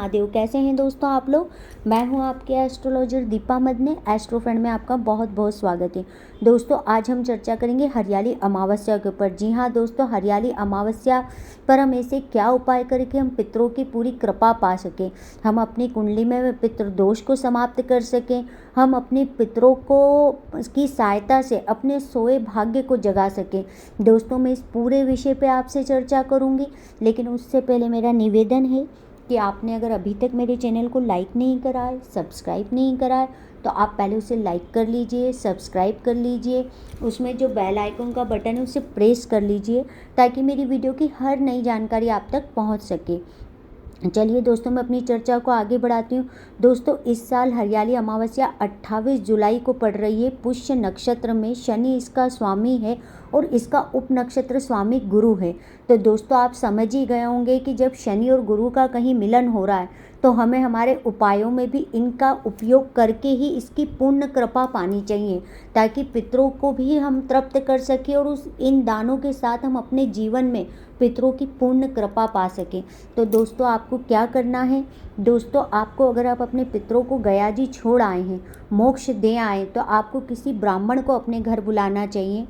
महादेव। कैसे हैं दोस्तों आप लोग। मैं हूं आपके astrologer Deepa Madane. Astro friend में आपका बहुत बहुत स्वागत है। दोस्तों आज हम चर्चा करेंगे हरियाली अमावस्या के ऊपर। जी हाँ दोस्तों, हरियाली अमावस्या पर हम ऐसे क्या उपाय करें कि हम पितरों की पूरी कृपा पा सकें, हम अपनी कुंडली में पितृ दोष को समाप्त कर सकें, हम अपने पितरों को की सहायता से अपने सोए भाग्य को जगा सकें। दोस्तों मैं इस पूरे विषय पे आपसे चर्चा करूंगी, लेकिन उससे पहले मेरा निवेदन है कि आपने अगर अभी तक मेरे चैनल को लाइक नहीं करा है, सब्सक्राइब नहीं करा है, तो आप पहले उसे लाइक कर लीजिए, सब्सक्राइब कर लीजिए, उसमें जो बेल आइकन का बटन है उसे प्रेस कर लीजिए ताकि मेरी वीडियो की हर नई जानकारी आप तक पहुंच सके। चलिए दोस्तों मैं अपनी चर्चा को आगे बढ़ाती हूँ। दोस्तों इस साल हरियाली अमावस्या 28 जुलाई को पड़ रही है। पुष्य नक्षत्र में शनि इसका स्वामी है और इसका उप नक्षत्र स्वामी गुरु है। तो दोस्तों आप समझ ही गए होंगे कि जब शनि और गुरु का कहीं मिलन हो रहा है तो हमें हमारे उपायों में भी इनका उपयोग करके ही इसकी पूर्ण कृपा पानी चाहिए, ताकि पितरों को भी हम तृप्त कर सकें और उस इन दानों के साथ हम अपने जीवन में पितरों की पूर्ण कृपा पा सकें। तो दोस्तों आपको क्या करना है। दोस्तों आपको, अगर आप अपने पितरों को गया जी छोड़ आए हैं, मोक्ष दे आए, तो आपको किसी ब्राह्मण को अपने घर बुलाना चाहिए।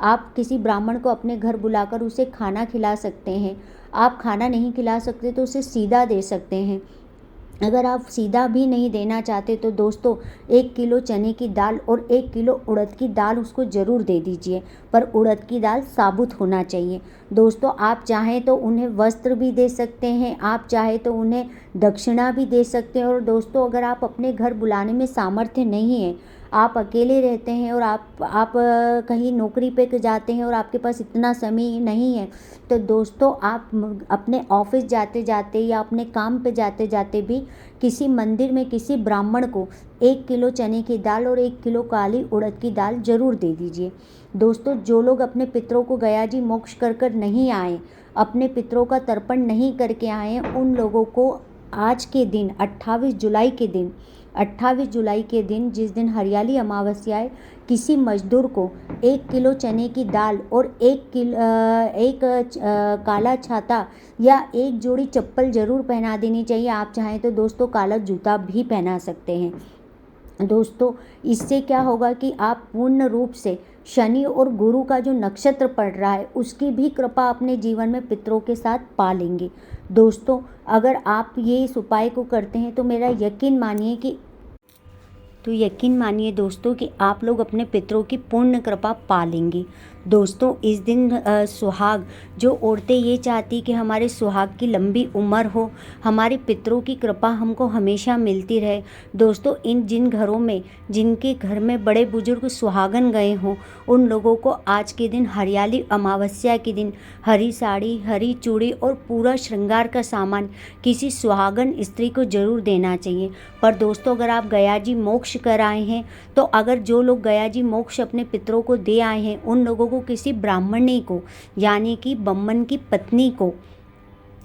आप किसी ब्राह्मण को अपने घर बुलाकर उसे खाना खिला सकते हैं। आप खाना नहीं खिला सकते तो उसे सीधा दे सकते हैं। अगर आप सीधा भी नहीं देना चाहते तो दोस्तों 1 किलो चने की दाल और 1 किलो उड़द की दाल उसको ज़रूर दे दीजिए, पर उड़द की दाल साबुत होना चाहिए। दोस्तों आप चाहें तो उन्हें वस्त्र भी दे सकते हैं, आप चाहे तो उन्हें दक्षिणा भी दे सकते हैं। और दोस्तों अगर आप अपने घर बुलाने में सामर्थ्य नहीं है, आप अकेले रहते हैं और आप कहीं नौकरी पे जाते हैं और आपके पास इतना समय नहीं है, तो दोस्तों आप अपने ऑफिस जाते जाते या अपने काम पे जाते जाते भी किसी मंदिर में किसी ब्राह्मण को 1 किलो चने की दाल और 1 किलो काली उड़द की दाल जरूर दे दीजिए। दोस्तों जो लोग अपने पितरों को गया जी मोक्ष कर कर नहीं आए, अपने पितरों का तर्पण नहीं करके आए हैं, उन लोगों को आज के दिन 28 जुलाई के दिन जिस दिन हरियाली अमावस्या है, किसी मजदूर को 1 किलो चने की दाल और एक काला छाता या 1 जोड़ी चप्पल ज़रूर पहना देनी चाहिए। आप चाहें तो दोस्तों काला जूता भी पहना सकते हैं। दोस्तों इससे क्या होगा कि आप पूर्ण रूप से शनि और गुरु का जो नक्षत्र पड़ रहा है उसकी भी कृपा अपने जीवन में पितरों के साथ पा लेंगे। दोस्तों अगर आप ये इस उपाय को करते हैं तो मेरा यकीन मानिए दोस्तों कि आप लोग अपने पितरों की पूर्ण कृपा पा लेंगे। दोस्तों इस दिन सुहाग जो औरतें ये चाहती कि हमारे सुहाग की लंबी उम्र हो, हमारे पितरों की कृपा हमको हमेशा मिलती रहे। दोस्तों जिन घरों में जिनके घर में बड़े बुजुर्ग सुहागन गए हों, उन लोगों को आज के दिन हरियाली अमावस्या के दिन हरी साड़ी, हरी चूड़ी और पूरा श्रृंगार का सामान किसी सुहागन स्त्री को जरूर देना चाहिए। पर दोस्तों अगर आप गया जी मोक्ष कर आए हैं, तो अगर जो लोग गया जी मोक्ष अपने पितरों को दे आए हैं, उन लोगों को किसी ब्राह्मणी को यानी कि बम्मन की पत्नी को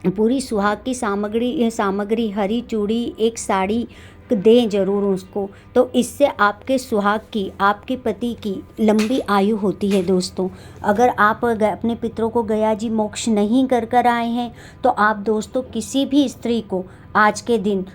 पूरी सुहाग की सामग्री हरी चूड़ी, एक साड़ी दें जरूर उसको। तो इससे आपके सुहाग की, आपके पति की लंबी आयु होती है। दोस्तों अगर आप अपने पितरों को गया जी मोक्ष नहीं कर आए हैं, तो आप दोस्तों किसी भी स्त्री को आज के दिन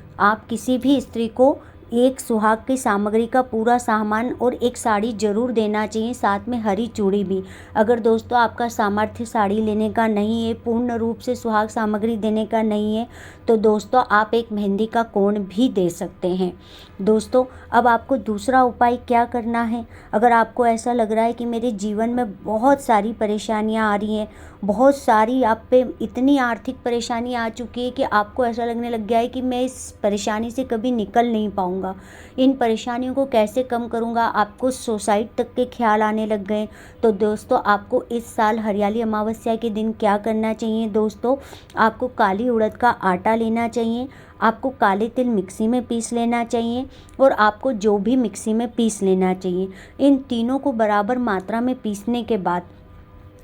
एक सुहाग की सामग्री का पूरा सामान और एक साड़ी जरूर देना चाहिए, साथ में हरी चूड़ी भी। अगर दोस्तों आपका सामर्थ्य साड़ी लेने का नहीं है, पूर्ण रूप से सुहाग सामग्री देने का नहीं है, तो दोस्तों आप एक मेहंदी का कोण भी दे सकते हैं। दोस्तों अब आपको दूसरा उपाय क्या करना है। अगर आपको ऐसा लग रहा है कि मेरे जीवन में बहुत सारी परेशानियां आ रही हैं, बहुत सारी आप पे इतनी आर्थिक परेशानी आ चुकी है कि आपको ऐसा लगने लग गया है कि मैं इस परेशानी से कभी निकल नहीं पाऊंगा, इन परेशानियों को कैसे कम करूंगा, आपको सुसाइड तक के ख्याल आने लग गए, तो दोस्तों आपको इस साल हरियाली अमावस्या के दिन क्या करना चाहिए। दोस्तों आपको काली उड़द का आटा लेना चाहिए, आपको काले तिल मिक्सी में पीस लेना चाहिए और आपको जो भी मिक्सी में पीस लेना चाहिए। इन तीनों को बराबर मात्रा में पीसने के बाद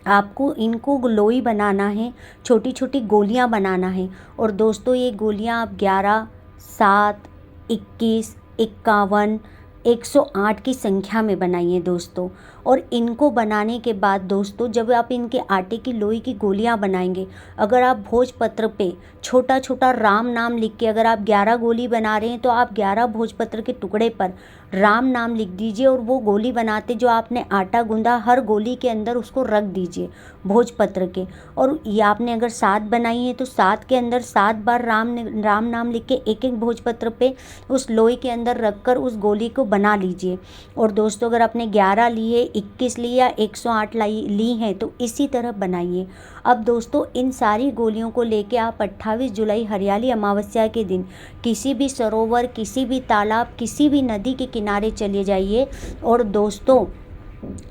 आपको इनको लोई बनाना है, छोटी छोटी गोलियां बनाना है। और दोस्तों ये गोलियां आप 11, 7, 21, 51, 108 की संख्या में बनाइए दोस्तों। और इनको बनाने के बाद दोस्तों जब आप इनके आटे की लोई की गोलियां बनाएंगे, अगर आप भोजपत्र पे छोटा छोटा राम नाम लिख के, अगर आप 11 गोली बना रहे हैं तो आप 11 भोजपत्र के टुकड़े पर राम नाम लिख दीजिए और वो गोली बनाते जो आपने आटा गूंदा हर गोली के अंदर उसको रख दीजिए भोजपत्र के। और ये आपने अगर 7 बनाई है तो 7 के अंदर 7 बार राम नाम लिख के एक एक भोजपत्र पे उस लोई के अंदर रखकर उस गोली को बना लीजिए। और दोस्तों अगर आपने 11 ली है, 21 ली या 108 ली हैं तो इसी तरह बनाइए। अब दोस्तों इन सारी गोलियों को लेके आप 28 जुलाई हरियाली अमावस्या के दिन किसी भी सरोवर, किसी भी तालाब, किसी भी नदी के किनारे चले जाइए और दोस्तों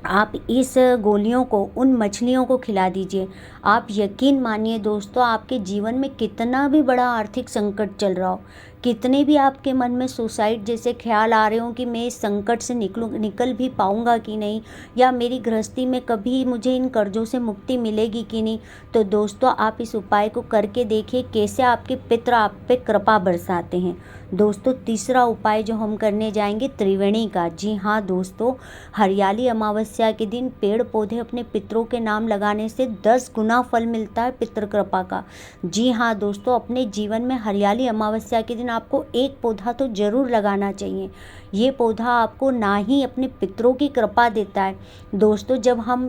आप इस गोलियों को उन मछलियों को खिला दीजिए। आप यकीन मानिए दोस्तों, आपके जीवन में कितना भी बड़ा आर्थिक संकट चल रहा हो, कितने भी आपके मन में सुसाइड जैसे ख्याल आ रहे हो कि मैं इस संकट से निकल भी पाऊंगा कि नहीं, या मेरी गृहस्थी में कभी मुझे इन कर्जों से मुक्ति मिलेगी कि नहीं, तो दोस्तों आप इस उपाय को करके देखिए कैसे आपके पितर आप पे कृपा बरसाते हैं। दोस्तों तीसरा उपाय जो हम करने जाएंगे त्रिवेणी का। जी हाँ दोस्तों, हरियाली अमावस्या के दिन पेड़ पौधे अपने पितरों के नाम लगाने से 10 गुना फल मिलता है पितृ कृपा का। जी हाँ दोस्तों, अपने जीवन में हरियाली अमावस्या के दिन आपको एक पौधा तो ज़रूर लगाना चाहिए। ये पौधा आपको ना ही अपने पितरों की कृपा देता है दोस्तों, जब हम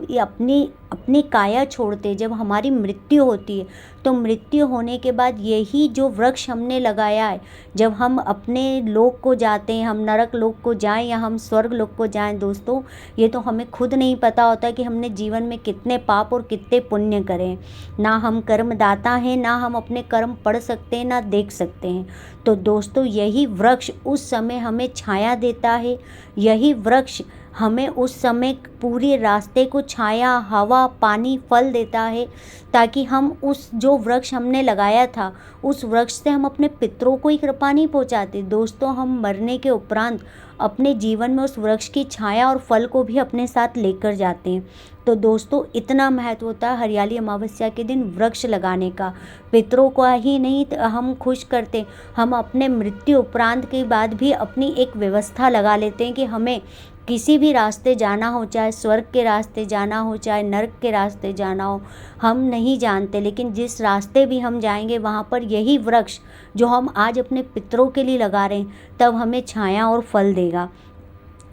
अपनी काया छोड़ते, जब हमारी मृत्यु होती है तो मृत्यु होने के बाद यही जो वृक्ष हमने लगाया है, जब हम अपने लोक को जाते हैं, हम नरक लोक को जाएं या हम स्वर्ग लोक को जाएं दोस्तों, ये तो हमें खुद नहीं पता होता कि हमने जीवन में कितने पाप और कितने पुण्य करें। ना हम कर्मदाता हैं, ना हम अपने कर्म पढ़ सकते हैं, ना देख सकते हैं। तो दोस्तों यही वृक्ष उस समय हमें छाया देता है, यही वृक्ष हमें उस समय पूरे रास्ते को छाया, हवा, पानी, फल देता है, ताकि हम उस जो वृक्ष हमने लगाया था उस वृक्ष से हम अपने पितरों को ही कृपा नहीं पहुंचाते दोस्तों, हम मरने के उपरांत अपने जीवन में उस वृक्ष की छाया और फल को भी अपने साथ लेकर जाते हैं। तो दोस्तों इतना महत्व होता है हरियाली अमावस्या के दिन वृक्ष लगाने का। पितरों को ही नहीं हम खुश करते, हम अपने मृत्यु उपरांत के बाद भी अपनी एक व्यवस्था लगा लेते हैं कि हमें किसी भी रास्ते जाना हो, चाहे स्वर्ग के रास्ते जाना हो, चाहे नरक के रास्ते जाना हो, हम नहीं जानते, लेकिन जिस रास्ते भी हम जाएंगे वहाँ पर यही वृक्ष जो हम आज अपने पितरों के लिए लगा रहे हैं तब हमें छाया और फल देगा।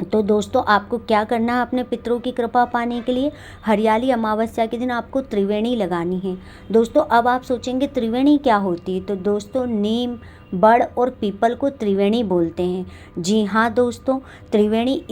तो दोस्तों आपको क्या करना है अपने पितरों की कृपा पाने के लिए, हरियाली अमावस्या के दिन आपको त्रिवेणी लगानी है। दोस्तों अब आप सोचेंगे त्रिवेणी क्या होती है, तो दोस्तों नीम, बड़ और पीपल को त्रिवेणी बोलते हैं। जी हाँ दोस्तों, त्रिवेणी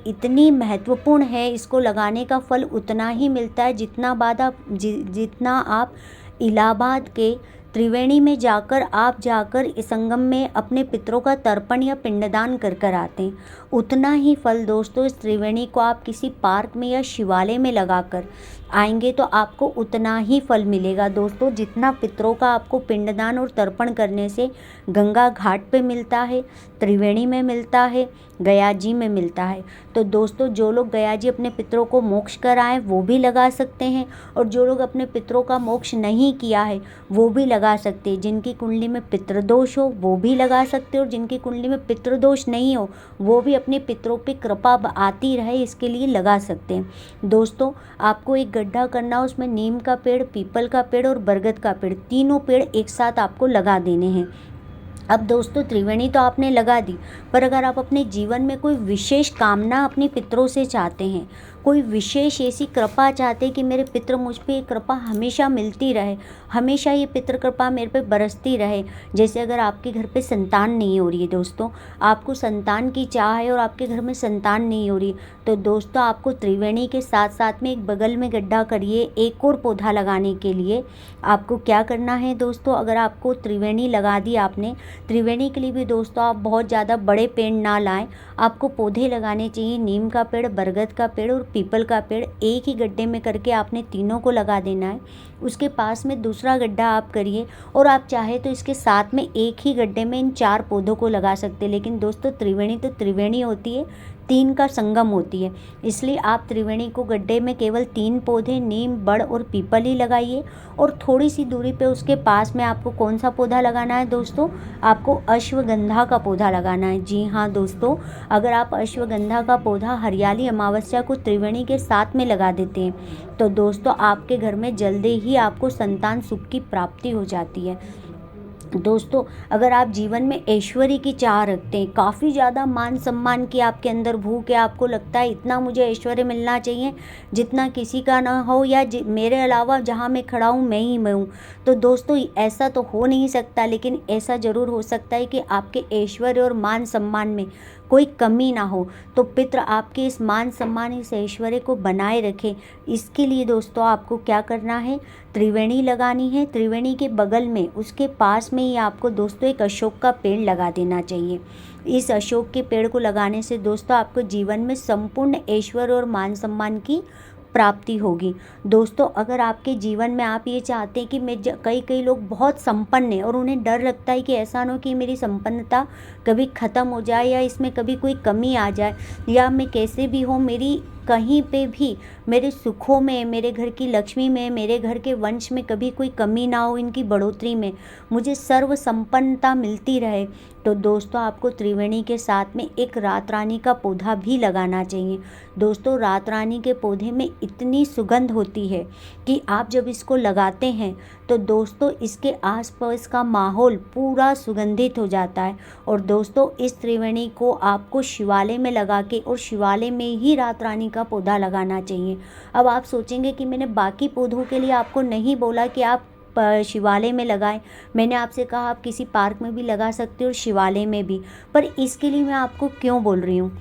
इतनी महत्वपूर्ण है, इसको लगाने का फल उतना ही मिलता है जितना आप इलाहाबाद के त्रिवेणी में जाकर इस संगम में अपने पितरों का तर्पण या पिंडदान कर आते हैं, उतना ही फल दोस्तों इस त्रिवेणी को आप किसी पार्क में या शिवालय में लगाकर आएंगे तो आपको उतना ही फल मिलेगा दोस्तों, जितना पितरों का आपको पिंडदान और तर्पण करने से गंगा घाट पे मिलता है, त्रिवेणी में मिलता है, गया जी में मिलता है। तो दोस्तों जो लोग गया जी अपने पितरों को मोक्ष कराएं वो भी लगा सकते हैं, और जो लोग अपने पितरों का मोक्ष नहीं किया है वो भी लगा सकते हैं। जिनकी कुंडली में पितृदोष हो वो भी लगा सकते हैं, और जिनकी कुंडली में पितृदोष नहीं हो वो भी अपने पितरों पे कृपा आती रहे इसके लिए लगा सकते हैं। दोस्तों आपको एक गड्ढा करना, उसमें नीम का पेड़, पीपल का पेड़ और बरगद का पेड़, तीनों पेड़ एक साथ आपको लगा देने हैं। अब दोस्तों त्रिवेणी तो आपने लगा दी, पर अगर आप अपने जीवन में कोई विशेष कामना अपने पितरों से चाहते हैं, कोई विशेष ऐसी कृपा चाहते हैं कि मेरे पितर मुझ पे कृपा हमेशा मिलती रहे, हमेशा ये पितृ कृपा मेरे पे बरसती रहे, जैसे अगर आपके घर पे संतान नहीं हो रही है दोस्तों, आपको संतान की चाह है और आपके घर में संतान नहीं हो रही, तो दोस्तों आपको त्रिवेणी के साथ साथ में एक बगल में गड्ढा करिए एक और पौधा लगाने के लिए। आपको क्या करना है दोस्तों, अगर आपको त्रिवेणी लगा दी आपने, त्रिवेणी के लिए भी दोस्तों आप बहुत ज़्यादा बड़े पेड़ ना लाएं, आपको पौधे लगाने चाहिए, नीम का पेड़, बरगद का पेड़ और पीपल का पेड़ एक ही गड्ढे में करके आपने तीनों को लगा देना है। उसके पास में दूसरा गड्ढा आप करिए, और आप चाहे तो इसके साथ में एक ही गड्ढे में इन 4 पौधों को लगा सकते हैं, लेकिन दोस्तों त्रिवेणी तो त्रिवेणी होती है, तीन का संगम होती है। इसलिए आप त्रिवेणी को गड्ढे में केवल 3 पौधे नीम, बड़ और पीपल ही लगाइए। और थोड़ी सी दूरी पे उसके पास में आपको कौन सा पौधा लगाना है दोस्तों? आपको अश्वगंधा का पौधा लगाना है। जी हाँ दोस्तों, अगर आप अश्वगंधा का पौधा हरियाली अमावस्या को त्रिवेणी के साथ में लगा देते हैं तो दोस्तों आपके घर में जल्दी ही आपको संतान सुख की प्राप्ति हो जाती है। दोस्तों, अगर आप जीवन में ऐश्वर्य की चाह रखते हैं, काफ़ी ज़्यादा मान सम्मान की आपके अंदर भूख है, आपको लगता है इतना मुझे ऐश्वर्य मिलना चाहिए जितना किसी का ना हो, या मेरे अलावा जहाँ मैं खड़ा हूँ मैं ही मैं हूँ, तो दोस्तों ऐसा तो हो नहीं सकता, लेकिन ऐसा ज़रूर हो सकता है कि आपके ऐश्वर्य और मान सम्मान में कोई कमी ना हो। तो पितृ आपके इस मान सम्मान, इस ऐश्वर्य को बनाए रखें। इसके लिए दोस्तों आपको क्या करना है? त्रिवेणी लगानी है। त्रिवेणी के बगल में, उसके पास में ही आपको दोस्तों एक अशोक का पेड़ लगा देना चाहिए। इस अशोक के पेड़ को लगाने से दोस्तों आपको जीवन में संपूर्ण ऐश्वर्य और मान सम्मान की प्राप्ति होगी। दोस्तों, अगर आपके जीवन में आप ये चाहते हैं कि कई लोग बहुत संपन्न हैं और उन्हें डर लगता है कि ऐसा ना हो कि मेरी संपन्नता कभी ख़त्म हो जाए या इसमें कभी कोई कमी आ जाए, या मैं कैसे भी हो, मेरी कहीं पे भी मेरे सुखों में, मेरे घर की लक्ष्मी में, मेरे घर के वंश में कभी कोई कमी ना हो, इनकी बढ़ोतरी में मुझे सर्व संपन्नता मिलती रहे, तो दोस्तों आपको त्रिवेणी के साथ में एक रात रानी का पौधा भी लगाना चाहिए। दोस्तों, रात रानी के पौधे में इतनी सुगंध होती है कि आप जब इसको लगाते हैं तो दोस्तों इसके आसपास का माहौल पूरा सुगंधित हो जाता है। और दोस्तों, इस त्रिवेणी को आपको शिवालय में लगा के, और शिवालय में ही रात रानी का पौधा लगाना चाहिए। अब आप सोचेंगे कि मैंने बाकी पौधों के लिए आपको नहीं बोला कि आप शिवालय में लगाएं, मैंने आपसे कहा आप किसी पार्क में भी लगा सकते हो और शिवालय में भी, पर इसके लिए मैं आपको क्यों बोल रही हूँ?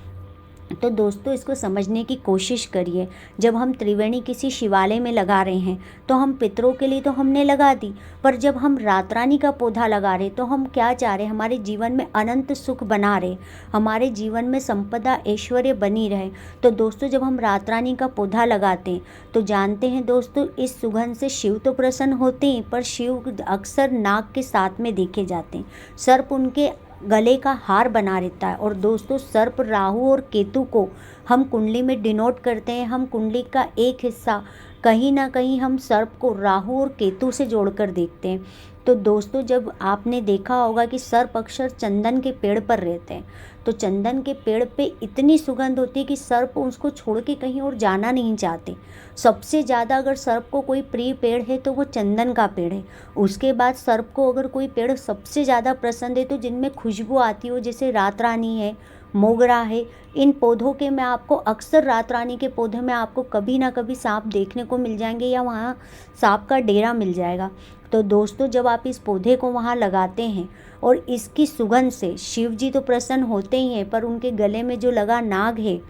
तो दोस्तों इसको समझने की कोशिश करिए। जब हम त्रिवेणी किसी शिवालय में लगा रहे हैं तो हम पितरों के लिए तो हमने लगा दी, पर जब हम रात रानी का पौधा लगा रहे तो हम क्या चाह रहे? हमारे जीवन में अनंत सुख बना रहे, हमारे जीवन में संपदा ऐश्वर्य बनी रहे। तो दोस्तों जब हम रात रानी का पौधा लगाते हैं तो जानते हैं दोस्तों, इस सुगंध से शिव तो प्रसन्न होते हैं, पर शिव अक्सर नाग के साथ में देखे जाते हैं। सर्प उनके गले का हार बना रहता है। और दोस्तों, सर्प, राहु और केतु को हम कुंडली में डिनोट करते हैं। हम कुंडली का एक हिस्सा कहीं ना कहीं हम सर्प को राहु और केतु से जोड़कर देखते हैं। तो दोस्तों, जब आपने देखा होगा कि सर्प अक्सर चंदन के पेड़ पर रहते हैं, तो चंदन के पेड़ पे इतनी सुगंध होती है कि सर्प उसको छोड़ के कहीं और जाना नहीं चाहते। सबसे ज़्यादा अगर सर्प को कोई प्रिय पेड़ है तो वो चंदन का पेड़ है। उसके बाद सर्प को अगर कोई पेड़ सबसे ज़्यादा पसंद है तो जिनमें खुशबू आती हो, जैसे रात रानी है, मोगरा है, इन पौधों के में आपको अक्सर, रात रानी के पौधे में आपको कभी ना कभी सांप देखने को मिल जाएंगे या वहाँ सांप का डेरा मिल जाएगा। तो दोस्तों जब आप इस पौधे को वहाँ लगाते हैं और इसकी सुगंध से शिव जी तो प्रसन्न होते ही हैं, पर उनके गले में जो लगा नाग है,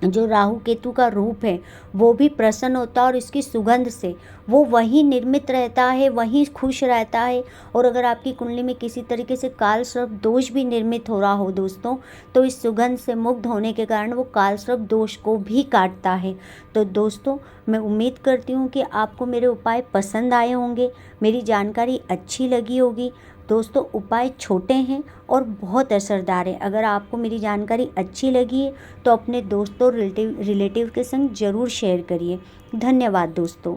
जो राहु केतु का रूप है, वो भी प्रसन्न होता है और इसकी सुगंध से वो वहीं निर्मित रहता है, वहीं खुश रहता है। और अगर आपकी कुंडली में किसी तरीके से काल सर्प दोष भी निर्मित हो रहा हो दोस्तों, तो इस सुगंध से मुग्ध होने के कारण वो काल सर्प दोष को भी काटता है। तो दोस्तों मैं उम्मीद करती हूँ कि आपको मेरे उपाय पसंद आए होंगे, मेरी जानकारी अच्छी लगी होगी। दोस्तों उपाय छोटे हैं और बहुत असरदार है। अगर आपको मेरी जानकारी अच्छी लगी है तो अपने दोस्तों रिलेटिव के संग ज़रूर शेयर करिए। धन्यवाद दोस्तों।